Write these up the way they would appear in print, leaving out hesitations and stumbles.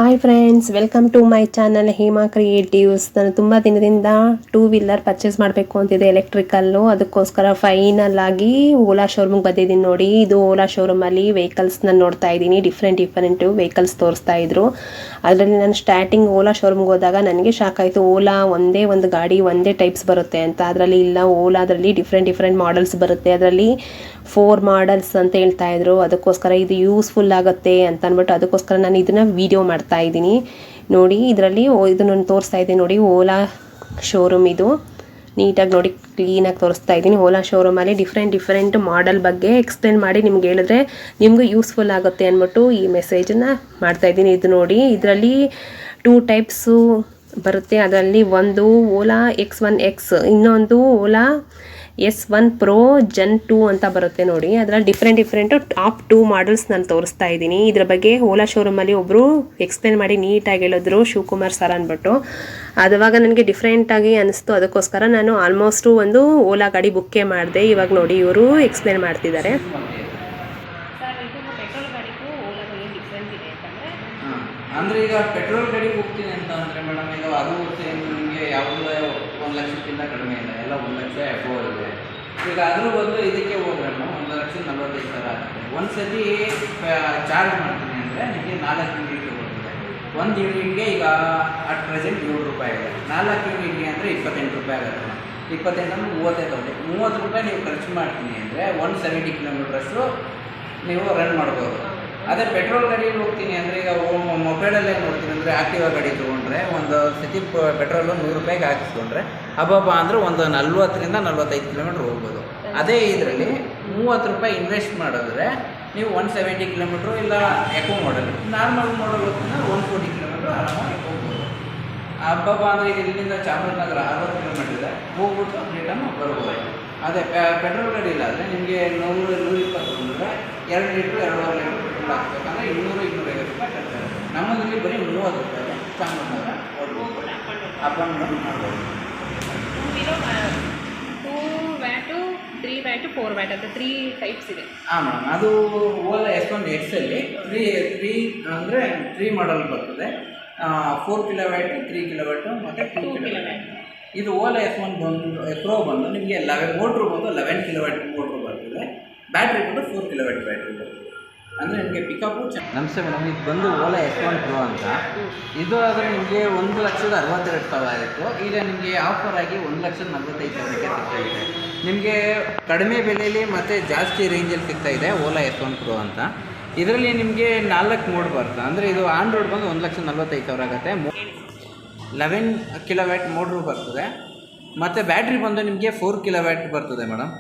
Hi friends, welcome to my channel Hema creatives. ನಾನು ತುಂಬ ದಿನದಿಂದ 2 ವೀಲರ್ ಪರ್ಚೇಸ್ ಮಾಡಬೇಕು ಅಂತಿದೆ, ಎಲೆಕ್ಟ್ರಿಕಲ್ಲು. ಅದಕ್ಕೋಸ್ಕರ ಫೈನಲ್ ಆಗಿ ಓಲಾ ಶೋರೂಮ್ಗೆ ಬಂದಿದ್ದೀನಿ. ನೋಡಿ, ಇದು ಓಲಾ ಶೋರೂಮಲ್ಲಿ ವೆಹಿಕಲ್ಸ್ನ ನೋಡ್ತಾ ಇದ್ದೀನಿ. ಡಿಫ್ರೆಂಟ್ ವೆಹಿಕಲ್ಸ್ ತೋರಿಸ್ತಾ ಇದ್ರು. ಅದರಲ್ಲಿ ನಾನು ಸ್ಟಾರ್ಟಿಂಗ್ ಓಲಾ ಶೋರೂಮ್ಗೆ ಹೋದಾಗ ನನಗೆ ಶಾಕ್ ಆಯಿತು. ಓಲಾ ಒಂದೇ ಒಂದು ಗಾಡಿ ಒಂದೇ ಟೈಪ್ಸ್ ಬರುತ್ತೆ ಅಂತ. ಅದರಲ್ಲಿ ಇಲ್ಲ, ಓಲಾದ್ರಲ್ಲಿ ಡಿಫ್ರೆಂಟ್ ಮಾಡೆಲ್ಸ್ ಬರುತ್ತೆ. ಅದರಲ್ಲಿ 4 ಮಾಡಲ್ಸ್ ಅಂತ ಹೇಳ್ತಾ ಇದ್ರು. ಅದಕ್ಕೋಸ್ಕರ ಇದು ಯೂಸ್ಫುಲ್ ಆಗುತ್ತೆ ಅಂತ ಅಂದ್ಬಿಟ್ಟು ಅದಕ್ಕೋಸ್ಕರ ನಾನು ಇದನ್ನ ವಿಡಿಯೋ ಮಾಡ್ತಾ ಇದ್ದೀನಿ. ನೋಡಿ, ಇದರಲ್ಲಿ ಇದನ್ನು ತೋರಿಸ್ತಾ ಇದ್ದೀನಿ. ನೋಡಿ, ಓಲಾ ಶೋರೂಮ್ ಇದು ನೀಟಾಗಿ ನೋಡಿ ಕ್ಲೀನಾಗಿ ತೋರಿಸ್ತಾ ಇದ್ದೀನಿ. ಓಲಾ ಶೋರೂಮಲ್ಲಿ ಡಿಫ್ರೆಂಟ್ ಮಾಡೆಲ್ ಬಗ್ಗೆ ಎಕ್ಸ್ಪ್ಲೇನ್ ಮಾಡಿ ನಿಮ್ಗೆ ಹೇಳಿದ್ರೆ ನಿಮಗೂ ಯೂಸ್ಫುಲ್ ಆಗುತ್ತೆ ಅಂದ್ಬಿಟ್ಟು ಈ ಮೆಸೇಜನ್ನು ಮಾಡ್ತಾ ಇದ್ದೀನಿ. ಇದು ನೋಡಿ, ಇದರಲ್ಲಿ 2 ಟೈಪ್ಸು ಬರುತ್ತೆ. ಅದರಲ್ಲಿ ಒಂದು ಓಲಾ X1X, ಇನ್ನೊಂದು ಓಲಾ S1 Pro Gen 2 ಅಂತ ಬರುತ್ತೆ. ನೋಡಿ, ಅದರಲ್ಲಿ ಡಿಫ್ರೆಂಟ್ ಟಾಪ್ 2 ಮಾಡಲ್ಸ್ ನಾನು ತೋರಿಸ್ತಾ ಇದ್ದೀನಿ. ಇದ್ರ ಬಗ್ಗೆ ಓಲಾ ಶೋರೂಮಲ್ಲಿ ಒಬ್ಬರು ಎಕ್ಸ್ಪ್ಲೇನ್ ಮಾಡಿ ನೀಟಾಗಿ ಹೇಳಿದ್ರು, ಶಿವಕುಮಾರ್ ಸರ್ ಅಂದ್ಬಿಟ್ಟು. ಅದುವಾಗ ನನಗೆ ಡಿಫ್ರೆಂಟಾಗಿ ಅನಿಸ್ತು. ಅದಕ್ಕೋಸ್ಕರ ನಾನು ಆಲ್ಮೋಸ್ಟು ಒಂದು ಓಲಾ ಗಾಡಿ ಬುಕ್ಕೇ ಮಾಡಿದೆ. ಇವಾಗ ನೋಡಿ, ಇವರು ಎಕ್ಸ್ಪ್ಲೇನ್ ಮಾಡ್ತಿದ್ದಾರೆ. ಅಂದರೆ ಈಗ ಪೆಟ್ರೋಲ್ ಗಾಡಿಗೆ ಹೋಗ್ತೀನಿ ಅಂತ ಅಂದರೆ ಮೇಡಮ್, ಈಗ ಅದು ನಿಮಗೆ ಯಾವುದೇ 1 ಲಕ್ಷಕ್ಕಿಂತ ಕಡಿಮೆ ಇಲ್ಲ, ಎಲ್ಲ 1 ಲಕ್ಷ ಎಬೋವ್ ಇದೆ. ಈಗ ಅದ್ರ ಬದಲು ಇದಕ್ಕೆ ಹೋದ್ರೆ 1,45,000 ಆಗುತ್ತೆ. ಒಂದು ಸತಿ ಚಾರ್ಜ್ ಮಾಡ್ತೀನಿ ಅಂದರೆ ನಿಮಗೆ 4 ಯೂನಿಟ್ ಬರ್ತದೆ. 1 ಯೂನಿಟ್ಗೆ ಈಗ ಅಟ್ ಪ್ರೆಸೆಂಟ್ 7 ರೂಪಾಯಿ ಇದೆ. 4 ಯೂನಿಟ್ಗೆ ಅಂದರೆ 28 ರೂಪಾಯಿ ಆಗುತ್ತೆ. 28 ಅಂದರೆ 35,000. 30 ರೂಪಾಯಿ ನೀವು ಖರ್ಚು ಮಾಡ್ತೀನಿ ಅಂದರೆ 170 ಕಿಲೋಮೀಟ್ರಷ್ಟು ನೀವು ರನ್ ಮಾಡ್ಬೋದು. ಅದೇ ಪೆಟ್ರೋಲ್ ಗಾಡಿಗೆ ಹೋಗ್ತೀನಿ ಅಂದರೆ, ಈಗ ಮೊಬೈಲಲ್ಲೇ ನೋಡ್ತೀನಿ ಅಂದರೆ ಆಕ್ಟಿವಾ ಗಾಡಿ ತೊಗೊಂಡ್ರೆ ಒಂದು ಸತಿ ಪೆಟ್ರೋಲು 100 ರೂಪಾಯಿಗೆ ಹಾಕಿಸ್ಕೊಂಡ್ರೆ ಹಬ್ಬ ಅಂದರೆ ಒಂದು 40ರಿಂದ 45 ಕಿಲೋಮೀಟ್ರ್ ಹೋಗ್ಬೋದು. ಅದೇ ಇದರಲ್ಲಿ 30 ರೂಪಾಯಿ ಇನ್ವೆಸ್ಟ್ ಮಾಡಿದ್ರೆ ನೀವು 170 ಕಿಲೋಮೀಟ್ರು, ಇಲ್ಲ ಎಕೋ ಮಾಡಲ್, ನಾರ್ಮಲ್ ಮಾಡಲ್ ಹೋಗ್ತೀನಿ 140 ಕಿಲೋಮೀಟ್ರ್ ಆರಾಮಾಗಿ ಹೋಗ್ಬೋದು. ಹಬ್ಬ ಅಂದರೆ ಈಗ ಇಲ್ಲಿಂದ ಚಾಮರಾಜನಗರ 60 ಕಿಲೋಮೀಟ್ರ್ ಇದೆ, ಹೋಗ್ಬಿಟ್ಟು ರಿಟರ್ನ್ ಬರ್ಬೋದು. ಅದೇ ಪೆಟ್ರೋಲ್ ಗಾಡಿ ಇಲ್ಲ ಆದರೆ ನಿಮಗೆ 100-120 ಅಂದರೆ 2 ಲೀಟ್ರ್ 2.5 ಲೀಟ್ರ್ ಪೆಟ್ರೋಲ್ ಹಾಕ್ಬೇಕಂದ್ರೆ 200-250 ರೂಪಾಯಿ ಖರ್ಚಾಗುತ್ತೆ. ನಮ್ಮಲ್ಲಿ ಬರೀ 30 ರೂಪಾಯಿ ಚಾಮರಾಜನಗರ ಓಡ್ಬೋದು, ಅಪ್ ಆ್ಯಂಡ್ ಡೌನ್ ಮಾಡ್ಬೋದು. 2 ವ್ಯಾಟು, 3 ವ್ಯಾಟು, 4 ವ್ಯಾಟ್ ಅಂತ 3 ಟೈಪ್ಸ್ ಇದೆ. ಹಾಂ ಮೇಡಮ್, ಅದು ಓಲಾ S1X ಅಲ್ಲಿ 3 ಮಾಡಲ್ ಬರ್ತದೆ. 4 ಕಿಲೋವ್ಯಾಟ್, 3 ಕಿಲೋವ್ಯಾಟ್ ಮತ್ತು 2 ಕಿಲೋವ್ಯಾಟ್. ಇದು ಓಲಾ S1 Pro ಬಂದು ನಿಮಗೆ ಮೋಟ್ರು ಬಂದು 11 ಕಿಲೋವ್ಯಾಟ್ ಮೋಟ್ರು ಬರ್ತದೆ. ಬ್ಯಾಟ್ರಿ ಬಂದು 4 ಕಿಲೋವ್ಯಾಟ್ ಬ್ಯಾಟ್ರಿ ಬರ್ತದೆ. ಅಂದರೆ ನಿಮಗೆ ಪಿಕಪ್ಪು ನಮಸ್ತೆ ಮೇಡಮ್, ಇದು ಬಂದು ಓಲಾ S1 Pro ಅಂತ. ಇದು ಆದರೆ ನಿಮಗೆ 1,62,000 ಇತ್ತು. ಈಗ ನಿಮಗೆ ಆಫರ್ ಆಗಿ 1,45,000ಕ್ಕೆ ಸಿಗ್ತಾಯಿದೆ. ನಿಮಗೆ ಕಡಿಮೆ ಬೆಲೆಯಲ್ಲಿ ಮತ್ತು ಜಾಸ್ತಿ ರೇಂಜಲ್ಲಿ ಸಿಗ್ತಾಯಿದೆ ಓಲಾ S1 Pro ಅಂತ. ಇದರಲ್ಲಿ ನಿಮಗೆ 4 ಮೋಡ್ ಬರ್ತದೆ. ಅಂದರೆ ಇದು ಆನ್ ರೋಡ್ ಬಂದು 1,45,000 ಆಗುತ್ತೆ. 11 ಕಿಲೋವ್ಯಾಟ್ ಮೋಟ್ರು ಬರ್ತದೆ ಮತ್ತು ಬ್ಯಾಟ್ರಿ ಬಂದು ನಿಮಗೆ 4 ಕಿಲೋವ್ಯಾಟ್ ಬರ್ತದೆ ಮೇಡಮ್.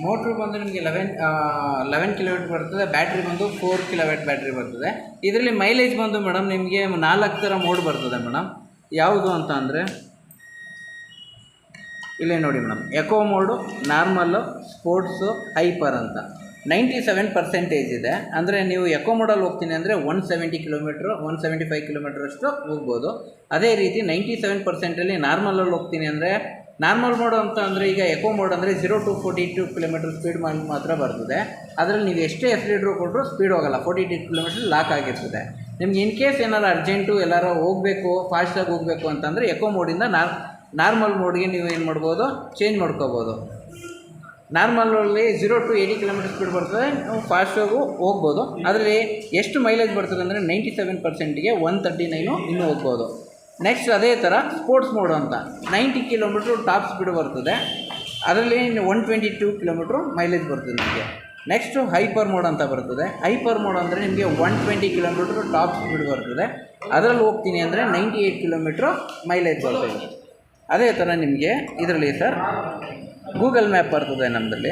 ಮೋಟ್ರು ಬಂದು ನಿಮಗೆ 11 ಕಿಲೋವ್ಯಾಟ್ ಬರ್ತದೆ. ಬ್ಯಾಟ್ರಿ ಬಂದು 4 ಕಿಲೋವ್ಯಾಟ್ ಬ್ಯಾಟ್ರಿ ಬರ್ತದೆ. ಇದರಲ್ಲಿ ಮೈಲೇಜ್ ಬಂದು ಮೇಡಮ್ ನಿಮಗೆ 4 ಥರ ಮೋಡ್ ಬರ್ತದೆ ಮೇಡಮ್. ಯಾವುದು ಅಂತ ಅಂದರೆ ಇಲ್ಲೇ ನೋಡಿ madam, eco mode, normal, sports, hyper ಅಂತ 97% ಇದೆ. ಅಂದರೆ ನೀವು ಎಕೋ ಮೋಡಲ್ಲಿ ಹೋಗ್ತೀನಿ ಅಂದರೆ 170 ಕಿಲೋಮೀಟ್ರು, 175 ಕಿಲೋಮೀಟ್ರಷ್ಟು ಹೋಗ್ಬೋದು. ಅದೇ ರೀತಿ 97%ಅಲ್ಲಿ ನಾರ್ಮಲಲ್ಲಿ ಹೋಗ್ತೀನಿ ಅಂದರೆ, ನಾರ್ಮಲ್ ಮೋಡ್ ಅಂತ ಅಂದರೆ ಈಗ ಎಕೋ ಮೋಡ್ ಅಂದರೆ 0 to 42 ಕಿಲೋಮೀಟರ್ ಸ್ಪೀಡ್ ಮಾತ್ರ ಬರ್ತದೆ. ಅದರಲ್ಲಿ ನೀವು ಎಷ್ಟೇ ಎಕ್ಸಿಲೇಟರ್ ಕೊಟ್ಟರು ಸ್ಪೀಡ್ ಹೋಗಲ್ಲ, 42 ಕಿಲೋಮೀಟರ್ ಲಾಕ್ ಆಗಿರ್ತದೆ. ನಿಮ್ಗೆ ಇನ್ ಕೇಸ್ ಏನಾರು ಅರ್ಜೆಂಟು ಎಲ್ಲಾರು ಹೋಗಬೇಕು, ಫಾಸ್ಟಾಗಿ ಹೋಗಬೇಕು ಅಂತಂದರೆ ಎಕೋ ಮೋಡಿಂದ ನಾರ್ಮಲ್ ಮೋಡ್ಗೆ ನೀವು ಏನು ಮಾಡ್ಬೋದು, ಚೇಂಜ್ ಮಾಡ್ಕೋಬೋದು. ನಾರ್ಮಲಲ್ಲಿ 0 to 80 ಕಿಲೋಮೀಟರ್ ಸ್ಪೀಡ್ ಬರ್ತದೆ, ನಾವು ಫಾಸ್ಟಾಗೂ ಹೋಗ್ಬೋದು. ಅದರಲ್ಲಿ ಎಷ್ಟು ಮೈಲೇಜ್ ಬರ್ತದೆ ಅಂದರೆ 97%ಗೆ 139 ಇನ್ನೂ ಹೋಗ್ಬೋದು. ನೆಕ್ಸ್ಟ್ ಅದೇ ಥರ ಸ್ಪೋರ್ಟ್ಸ್ ಮೋಡ್ ಅಂತ 90 ಕಿಲೋಮೀಟ್ರ್ ಟಾಪ್ ಸ್ಪೀಡ್ ಬರ್ತದೆ. ಅದರಲ್ಲಿ 122 ಕಿಲೋಮೀಟ್ರ್ ಮೈಲೇಜ್ ಬರ್ತದೆ ನಿಮಗೆ. ನೆಕ್ಸ್ಟು ಹೈಪರ್ ಮೋಡ್ ಅಂತ ಬರ್ತದೆ. ಹೈಪರ್ ಮೋಡ್ ಅಂದರೆ ನಿಮಗೆ 120 ಕಿಲೋಮೀಟ್ರ್ ಟಾಪ್ ಸ್ಪೀಡ್ ಬರ್ತದೆ. ಅದರಲ್ಲಿ ಹೋಗ್ತೀನಿ ಅಂದರೆ 98 ಕಿಲೋಮೀಟ್ರ್ ಮೈಲೇಜ್ ಬರ್ತದೆ. ಅದೇ ಥರ ನಿಮಗೆ ಇದರಲ್ಲಿ ಸರ್ ಗೂಗಲ್ ಮ್ಯಾಪ್ ಬರ್ತದೆ ನಮ್ಮದಲ್ಲಿ.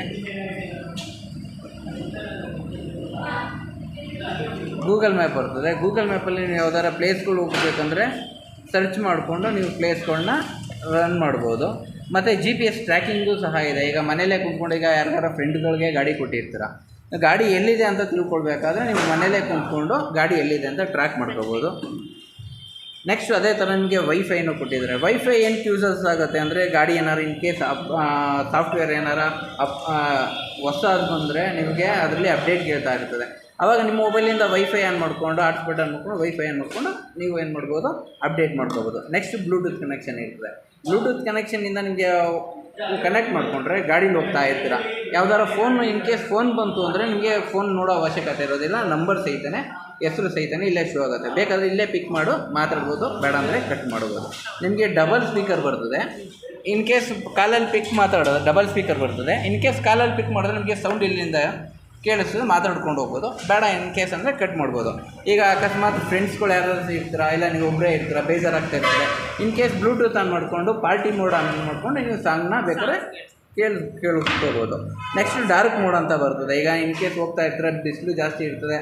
ಗೂಗಲ್ ಮ್ಯಾಪ್ ಬರ್ತದೆ. ಗೂಗಲ್ ಮ್ಯಾಪಲ್ಲಿ ನೀವು ಯಾವ್ದಾರ ಪ್ಲೇಸ್ಗಳು ಹೋಗಬೇಕಂದ್ರೆ ಸರ್ಚ್ ಮಾಡಿಕೊಂಡು ನೀವು ಪ್ಲೇಸ್ಗಳನ್ನ ರನ್ ಮಾಡ್ಬೋದು. ಮತ್ತು GPS ಟ್ರ್ಯಾಕಿಂಗು ಸಹ ಇದೆ. ಈಗ ಮನೇಲೇ ಕುಂತ್ಕೊಂಡು, ಈಗ ಯಾರ್ಯಾರ ಫ್ರೆಂಡ್ಗಳಿಗೆ ಗಾಡಿ ಕೊಟ್ಟಿರ್ತೀರ, ಗಾಡಿ ಎಲ್ಲಿದೆ ಅಂತ ತಿಳ್ಕೊಳ್ಬೇಕಾದ್ರೆ ನೀವು ಮನೇಲೇ ಕುಂತ್ಕೊಂಡು ಗಾಡಿ ಎಲ್ಲಿದೆ ಅಂತ ಟ್ರ್ಯಾಕ್ ಮಾಡ್ಕೋಬೋದು. ನೆಕ್ಸ್ಟ್ ಅದೇ ಥರ ನಿಮಗೆ ವೈಫೈನೂ ಕೊಟ್ಟಿದ್ದಾರೆ. ವೈಫೈ ಏನಕ್ಕೆ ಯೂಸಸ್ ಆಗುತ್ತೆ ಅಂದರೆ ಗಾಡಿ ಏನಾರು ಇನ್ ಕೇಸ್ ಸಾಫ್ಟ್ವೇರ್ ಏನಾರ ಹೊಸದು ಬಂದರೆ ನಿಮಗೆ ಅದರಲ್ಲಿ ಅಪ್ಡೇಟ್ ಕೇಳ್ತಾ ಇರ್ತದೆ. ಆವಾಗ ನಿಮ್ಮ ಮೊಬೈಲಿಂದ ವೈಫೈ ಆನ್ ಮಾಡಿಕೊಂಡು ಹಾಟ್ಸ್ಪಾಟ್ ಆನ್ ಮಾಡ್ಕೊಂಡು ವೈಫೈ ಆನ್ ಮಾಡಿಕೊಂಡು ನೀವು ಏನು ಮಾಡ್ಬೋದು, ಅಪ್ಡೇಟ್ ಮಾಡ್ಕೋಬೋದು. ನೆಕ್ಸ್ಟ್ ಬ್ಲೂಟೂತ್ ಕನೆಕ್ಷನ್ ಇರ್ತದೆ. ಬ್ಲೂಟೂತ್ ಕನೆಕ್ಷನ್ನಿಂದ ನಿಮಗೆ ಕನೆಕ್ಟ್ ಮಾಡಿಕೊಂಡ್ರೆ ಗಾಡೀಲಿ ಹೋಗ್ತಾ ಇರ್ತೀರ, ಯಾವ್ದಾರ ಫೋನ್ ಇನ್ ಕೇಸ್ ಫೋನ್ ಬಂತು ಅಂದರೆ ನಿಮಗೆ ಫೋನ್ ನೋಡೋ ಅವಶ್ಯಕತೆ ಇರೋದಿಲ್ಲ. ನಂಬರ್ ಸಹಿತನೇ, ಹೆಸರು ಸಹಿತನೇ ಇಲ್ಲೇ ಶೋ ಆಗುತ್ತೆ. ಬೇಕಾದರೆ ಇಲ್ಲೇ ಪಿಕ್ ಮಾಡು ಮಾತಾಡ್ಬೋದು, ಬೇಡ ಅಂದರೆ ಕಟ್ ಮಾಡ್ಬೋದು. ನಿಮಗೆ ಡಬಲ್ ಸ್ಪೀಕರ್ ಬರ್ತದೆ. ಇನ್ ಕೇಸ್ ಕಾಲಲ್ಲಿ ಪಿಕ್ ಮಾತಾಡೋದು ಡಬಲ್ ಸ್ಪೀಕರ್ ಬರ್ತದೆ. ಇನ್ ಕೇಸ್ ಕಾಲಲ್ಲಿ ಪಿಕ್ ಮಾಡಿದ್ರೆ ನಿಮಗೆ ಸೌಂಡ್ ಇಲ್ಲಿಂದ ಕೇಳಿಸ್ತದೆ, ಮಾತಾಡ್ಕೊಂಡು ಹೋಗ್ಬೋದು. ಬೇಡ ಇನ್ ಕೇಸ್ ಅಂದರೆ ಕಟ್ ಮಾಡ್ಬೋದು. ಈಗ ಅಕಸ್ಮಾತ್ ಫ್ರೆಂಡ್ಸ್ಗಳು ಯಾರಾದ್ರೂ ಇರ್ತೀರಾ, ಇಲ್ಲ ನೀವು ಒಬ್ಬರೇ ಇರ್ತೀರಾ, ಬೇಜಾರಾಗ್ತಾ ಇರ್ತದೆ, ಇನ್ ಕೇಸ್ ಬ್ಲೂಟೂತ್ ಆನ್ ಮಾಡಿಕೊಂಡು ಪಾರ್ಟಿ ಮೋಡ್ ಆನ್ ಮಾಡಿಕೊಂಡು ನೀವು ಸಾಂಗ್ನ ಬೇಕಾದ್ರೆ ಕೇಳಿಸ್ಕೋಬೋದು. ನೆಕ್ಸ್ಟ್ ಡಾರ್ಕ್ ಮೋಡ್ ಅಂತ ಬರ್ತದೆ. ಈಗ ಇನ್ ಕೇಸ್ ಹೋಗ್ತಾ ಇರ್ತೀರ, ಬಿಸಿಲು ಜಾಸ್ತಿ ಇರ್ತದೆ,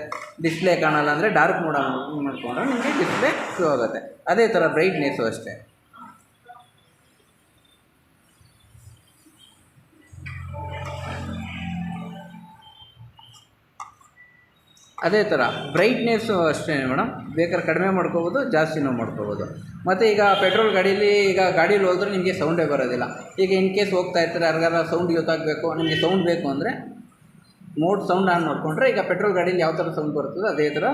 ಡಿಸ್ಪ್ಲೇ ಕಾಣಲ್ಲ ಅಂದರೆ ಡಾರ್ಕ್ ಮೋಡ್ ಆನ್ ಮಾಡಿಕೊಂಡ್ರೆ ನಿಮಗೆ ಡಿಸ್ಪ್ಲೇ ಶೋ ಆಗುತ್ತೆ. ಅದೇ ಥರ ಬ್ರೈಟ್ನೆಸ್ಸು ಅಷ್ಟೇ. ಅದೇ ಥರ ಬ್ರೈಟ್ನೆಸ್ಸು ಅಷ್ಟೇ ಮೇಡಮ್. ಬೇಕಾದ್ರೆ ಕಡಿಮೆ ಮಾಡ್ಕೋಬೋದು, ಜಾಸ್ತಿನೂ ಮಾಡ್ಕೋಬೋದು. ಮತ್ತು ಈಗ ಪೆಟ್ರೋಲ್ ಗಾಡೀಲಿ ಗಾಡೀಲಿ ಹೋದ್ರೆ ನಿಮಗೆ ಸೌಂಡೇ ಬರೋದಿಲ್ಲ. ಈಗ ಇನ್ ಕೇಸ್ ಹೋಗ್ತಾ ಇರ್ತಾರೆ, ಯಾರಿಗಾರ ಸೌಂಡ್ ಗೊತ್ತಾಗಬೇಕು, ನಿಮಗೆ ಸೌಂಡ್ ಬೇಕು ಅಂದರೆ ಮೋಡ್ ಸೌಂಡ್ ಆನ್ ಮಾಡಿಕೊಂಡ್ರೆ ಈಗ ಪೆಟ್ರೋಲ್ ಗಾಡೀಲಿ ಯಾವ ಥರ ಸೌಂಡ್ ಬರ್ತದೆ ಅದೇ ಥರ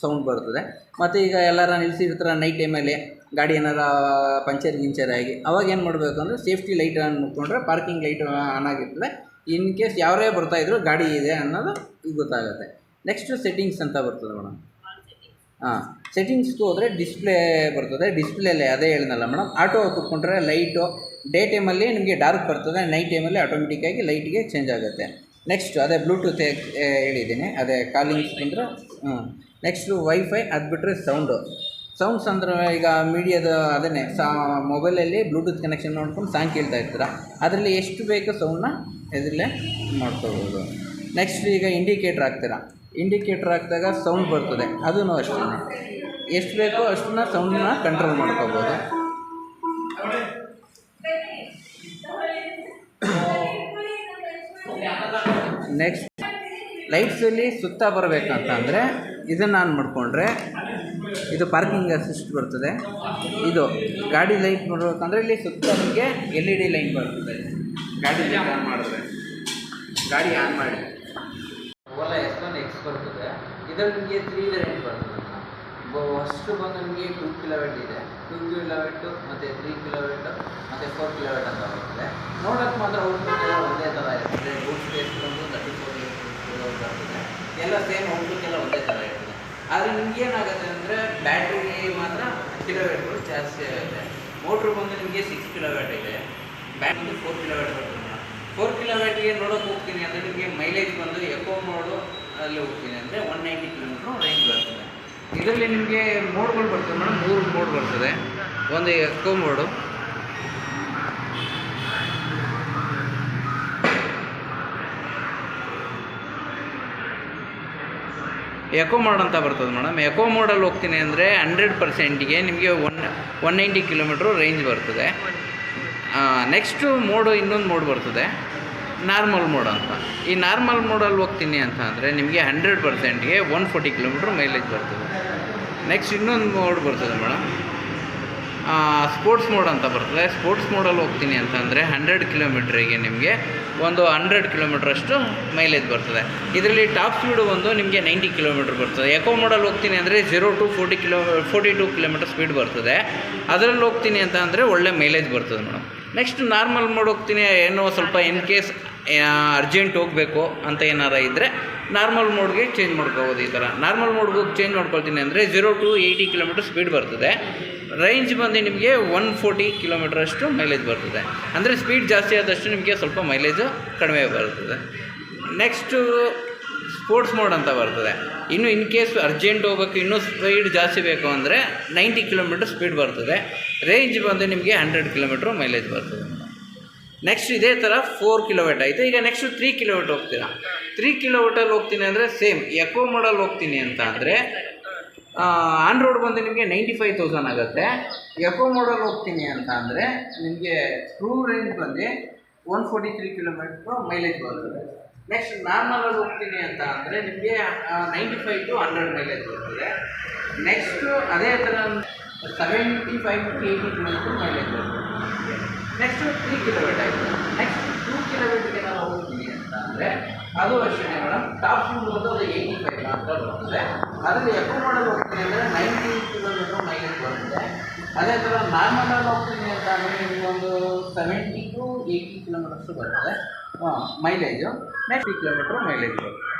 ಸೌಂಡ್ ಬರ್ತದೆ. ಮತ್ತು ಈಗ ಎಲ್ಲರ ನಿಲ್ಲಿಸಿರ್ತಾರೆ ನೈಟ್ ಟೈಮಲ್ಲಿ, ಗಾಡಿ ಏನಾರ ಪಂಚರ್ ಆಗಿ, ಅವಾಗ ಏನು ಮಾಡಬೇಕು ಅಂದರೆ ಸೇಫ್ಟಿ ಲೈಟ್ ಆನ್ ಮಾಡಿಕೊಂಡ್ರೆ ಪಾರ್ಕಿಂಗ್ ಲೈಟ್ ಆನ್ ಆಗಿರ್ತದೆ. ಇನ್ ಕೇಸ್ ಯಾರೇ ಬರ್ತಾಯಿದ್ರು ಗಾಡಿ ಇದೆ ಅನ್ನೋದು ಗೊತ್ತಾಗುತ್ತೆ. ನೆಕ್ಸ್ಟು ಸೆಟ್ಟಿಂಗ್ಸ್ ಅಂತ ಬರ್ತದೆ ಮೇಡಮ್. ಸೆಟ್ಟಿಂಗ್ಸ್ಗೆ ಹೋದರೆ ಡಿಸ್ಪ್ಲೇ ಬರ್ತದೆ. ಡಿಸ್ಪ್ಲೇಲೇ ಅದೇ ಹೇಳಿದ್ನಲ್ಲ ಮೇಡಮ್, ಆಟೋ ಕುತ್ಕೊಂಡ್ರೆ ಲೈಟು ಡೇ ಟೈಮಲ್ಲಿ ನಿಮಗೆ ಡಾರ್ಕ್ ಬರ್ತದೆ, ನೈಟ್ ಟೈಮಲ್ಲಿ ಆಟೋಮೆಟಿಕ್ಕಾಗಿ ಲೈಟ್ಗೆ ಚೇಂಜ್ ಆಗುತ್ತೆ. ನೆಕ್ಸ್ಟ್ ಅದೇ ಬ್ಲೂಟೂತ್ ಹೇಳಿದ್ದೀನಿ, ಅದೇ ಕಾಲಿಂಗ್ಸ್ ಅಂದರೆ. ನೆಕ್ಸ್ಟು ವೈಫೈ, ಅದು ಬಿಟ್ಟರೆ ಸೌಂಡ್ಸ್ ಅಂದರೆ ಈಗ ಮೀಡಿಯಾದ ಅದನ್ನೇ ಮೊಬೈಲಲ್ಲಿ ಬ್ಲೂಟೂತ್ ಕನೆಕ್ಷನ್ ನೋಡ್ಕೊಂಡು ಸಾಂಗ್ ಕೇಳ್ತಾ ಇರ್ತೀರ, ಅದರಲ್ಲಿ ಎಷ್ಟು ಬೇಕು ಸೌಂಡನ್ನ ಇದರಲ್ಲೇ ಮಾಡ್ಕೋಬೋದು. ನೆಕ್ಸ್ಟ್ ಈಗ ಇಂಡಿಕೇಟ್ರ್ ಹಾಕಿದಾಗ ಸೌಂಡ್ ಬರ್ತದೆ, ಅದೂ ಅಷ್ಟೇ. ಎಷ್ಟು ಬೇಕೋ ಅಷ್ಟನ್ನ ಸೌಂಡನ್ನ ಕಂಟ್ರೋಲ್ ಮಾಡ್ಕೋಬೋದು. ನೆಕ್ಸ್ಟ್ ಲೈಟ್ಸಲ್ಲಿ ಸುತ್ತ ಬರಬೇಕಂತಂದರೆ ಇದನ್ನು ಆನ್ ಮಾಡಿಕೊಂಡ್ರೆ ಇದು ಪಾರ್ಕಿಂಗ್ ಅಸಿಸ್ಟ್ ಬರ್ತದೆ. ಇದು ಗಾಡಿ ಲೈಟ್ ನೋಡ್ಬೇಕಂದ್ರೆ ಇಲ್ಲಿ ಸುತ್ತ ನಿಮಗೆ LED ಲೈಟ್ ಬರ್ತದೆ. ಗಾಡಿ ಲೈಟ್ ಆನ್ ಮಾಡಿದ್ರೆ, ಗಾಡಿ ಆನ್ ಮಾಡಿ ಓಲಾ S1 X ಬರ್ತದೆ. ಇದರಲ್ಲಿ ನಿಮಗೆ 3 ವೇರಿಯಂಟ್ ಬರ್ತದೆ. ಫಸ್ಟು ಬಂದು ನಿಮಗೆ 2 kW ಇದೆ, 2 kW ಮತ್ತು 3 kW ಮತ್ತು 4 kW ಅಂತ ಬರ್ತದೆ. ನೋಡೋಕ್ಕೆ ಮಾತ್ರ ಔಟ್ಲುಕ್ ಎಲ್ಲ ಒಂದೇ ಥರ ಇರ್ತದೆ. ಬೂಟ್ ಸ್ಪೇಸ್ ಬಂದು 34 ಬರ್ತದೆ, ಎಲ್ಲ ಸೇಮ್ ಔಟ್ಲುಕ್ ಎಲ್ಲ ಒಂದೇ ಥರ ಇರ್ತದೆ. ಆದರೆ ನಿಮ್ಗೆ ಏನಾಗುತ್ತೆ ಅಂದರೆ ಬ್ಯಾಟ್ರಿಗೆ ಮಾತ್ರ ಕಿಲೋವ್ಯಾಟ್ಗಳು ಜಾಸ್ತಿ ಆಗುತ್ತೆ. ಮೋಟ್ರು ಬಂದು ನಿಮಗೆ 6 kW ಇದೆ, ಬ್ಯಾಟ್ ಬಂದು 4 kW ಬರ್ತದೆ. 4 kWಗೆ ನೋಡೋಕೆ ಹೋಗ್ತೀನಿ ಅಂದರೆ ನಿಮಗೆ ಮೈಲೇಜ್ ಬಂದು ಎಕೋ ಮೋಡು ಅಲ್ಲಿ ಹೋಗ್ತೀನಿ ಅಂದರೆ 190 km ರೇಂಜ್ ಬರ್ತದೆ. ಇದರಲ್ಲಿ ನಿಮಗೆ ಮೋಡ್ಗಳು ಬರ್ತದೆ ಮೇಡಮ್, 3 ಮೋಡ್ ಬರ್ತದೆ. ಒಂದು ಎಕೋ ಮೋಡು, ಎಕೋ ಮೋಡ್ ಅಂತ ಬರ್ತದೆ ಮೇಡಮ್. ಎಕೋ ಮೋಡಲ್ಲಿ ಹೋಗ್ತೀನಿ ಅಂದರೆ 100%ಗೆ ನಿಮಗೆ 190 km ರೇಂಜ್ ಬರ್ತದೆ. ನೆಕ್ಸ್ಟು ಮೋಡು ಇನ್ನೊಂದು ಮೋಡ್ ಬರ್ತದೆ, ನಾರ್ಮಲ್ ಮೋಡ್ ಅಂತ. ಈ ನಾರ್ಮಲ್ ಮೋಡಲ್ಲಿ ಹೋಗ್ತೀನಿ ಅಂತ ಅಂದರೆ ನಿಮಗೆ 100%ಗೆ 140 km ಮೈಲೇಜ್ ಬರ್ತದೆ. ನೆಕ್ಸ್ಟ್ ಇನ್ನೊಂದು ಮೋಡ್ ಬರ್ತದೆ ಮೇಡಮ್, ಸ್ಪೋರ್ಟ್ಸ್ ಮೋಡ್ ಅಂತ ಬರ್ತದೆ. ಸ್ಪೋರ್ಟ್ಸ್ ಮೋಡಲ್ಲಿ ಹೋಗ್ತೀನಿ ಅಂತಂದರೆ 100 km ನಿಮಗೆ ಒಂದು 100 km ಅಷ್ಟು ಮೈಲೇಜ್ ಬರ್ತದೆ. ಇದರಲ್ಲಿ ಟಾಪ್ ಸ್ಪೀಡು ಒಂದು ನಿಮಗೆ 90 km ಬರ್ತದೆ. ಎಕೋ ಮೋಡಲ್ಲಿ ಹೋಗ್ತೀನಿ ಅಂದರೆ 0 to 42 km ಸ್ಪೀಡ್ ಬರ್ತದೆ. ಅದರಲ್ಲಿ ಹೋಗ್ತೀನಿ ಅಂತ ಅಂದರೆ ಒಳ್ಳೆ ಮೈಲೇಜ್ ಬರ್ತದೆ ಮೇಡಮ್. ನೆಕ್ಸ್ಟ್ ನಾರ್ಮಲ್ ಮೋಡ್ ಹೋಗ್ತೀನಿ, ಏನೋ ಸ್ವಲ್ಪ ಇನ್ ಕೇಸ್ ಅರ್ಜೆಂಟ್ ಹೋಗಬೇಕು ಅಂತ ಏನಾರ ಇದ್ದರೆ ನಾರ್ಮಲ್ ಮೋಡ್ಗೆ ಚೇಂಜ್ ಮಾಡ್ಕೋಬೋದು. ಈ ಥರ ನಾರ್ಮಲ್ ಮೋಡ್ಗೆ ಹೋಗಿ ಚೇಂಜ್ ಮಾಡ್ಕೊಳ್ತೀನಿ ಅಂದರೆ 0 to 80 km ಸ್ಪೀಡ್ ಬರ್ತದೆ. ರೇಂಜ್ ಬಂದು ನಿಮಗೆ 140 km ಅಷ್ಟು ಮೈಲೇಜ್ ಬರ್ತದೆ. ಅಂದರೆ ಸ್ಪೀಡ್ ಜಾಸ್ತಿ ಆದಷ್ಟು ನಿಮಗೆ ಸ್ವಲ್ಪ ಮೈಲೇಜು ಕಡಿಮೆ ಬರ್ತದೆ. ನೆಕ್ಸ್ಟು ಸ್ಪೋರ್ಟ್ಸ್ ಮೋಡ್ ಅಂತ ಬರ್ತದೆ. ಇನ್ನು ಇನ್ ಕೇಸ್ ಅರ್ಜೆಂಟ್ ಹೋಗೋಕ್ಕೆ ಇನ್ನೂ ಸ್ಪೀಡ್ ಜಾಸ್ತಿ ಬೇಕು ಅಂದರೆ 90 km ಸ್ಪೀಡ್ ಬರ್ತದೆ. ರೇಂಜ್ ಬಂದು ನಿಮಗೆ 100 km ಮೈಲೇಜ್ ಬರ್ತದೆ. ನೆಕ್ಸ್ಟ್ ಇದೇ ಥರ 4 kW ಆಯಿತು. ಈಗ ನೆಕ್ಸ್ಟು 3 kW ಹೋಗ್ತೀರಾ. 3 kW ಹೋಗ್ತೀನಿ ಅಂದರೆ ಸೇಮ್ ಎಕೋ ಮೋಡಲ್ಲಿ ಹೋಗ್ತೀನಿ ಅಂತ ಅಂದರೆ ಆನ್ ರೋಡ್ ಬಂದು ನಿಮಗೆ 95,000 ಆಗುತ್ತೆ. ಎಕೋ ಮೋಡಲ್ಲಿ ಹೋಗ್ತೀನಿ ಅಂತ ಅಂದರೆ ನಿಮಗೆ ಟ್ರೂ ರೇಂಜ್ ಬಂದು 143 km ಮೈಲೇಜ್ ಬರ್ತದೆ. ನೆಕ್ಸ್ಟ್ ನಾರ್ಮಲಲ್ಲಿ ಹೋಗ್ತೀನಿ ಅಂತ ಅಂದರೆ ನಿಮಗೆ 95 to 100 ಮೈಲೇಜ್ ಬರ್ತದೆ. ನೆಕ್ಸ್ಟು ಅದೇ ಥರ 75 to 80 ಕಿಲೋಮೀಟರ್ ಮೈಲೇಜ್ ಬರುತ್ತೆ. ನೆಕ್ಸ್ಟ್ 3 ಕಿಲೋಮೀಟರ್ ಆಯಿತು. ನೆಕ್ಸ್ಟ್ 2 ಕಿಲೋಮೀಟರ್ಗೆ ನಾವು ಹೋಗ್ತೀವಿ ಅಂತ ಅಂದರೆ ಅದು ಅಷ್ಟೇ ಮೇಡಮ್, ಟಾಪ್ ಸ್ಪೀಡ್ ಬಂದು ಅದು 85 ಮಾತ್ರ ಬರ್ತದೆ. ಅದರಲ್ಲಿ ಎಕೋ ಮಾಡಲ್ ಹೋಗ್ತೀನಿ ಅಂದರೆ 90 ಕಿಲೋಮೀಟರ್ ಮೈಲೇಜ್ ಬರುತ್ತೆ. ಅದೇ ಥರ ನಾರ್ಮಲಲ್ಲಿ ಹೋಗ್ತೀನಿ ಅಂತ ಅಂದರೆ ನಿಮಗೊಂದು 70 to 80 ಕಿಲೋಮೀಟರ್ಸು ಬರುತ್ತೆ ಮೈಲೇಜು. ನೆಕ್ಸ್ಟ್ 3 ಕಿಲೋಮೀಟರ್ ಮೈಲೇಜ್ ಬರುತ್ತೆ.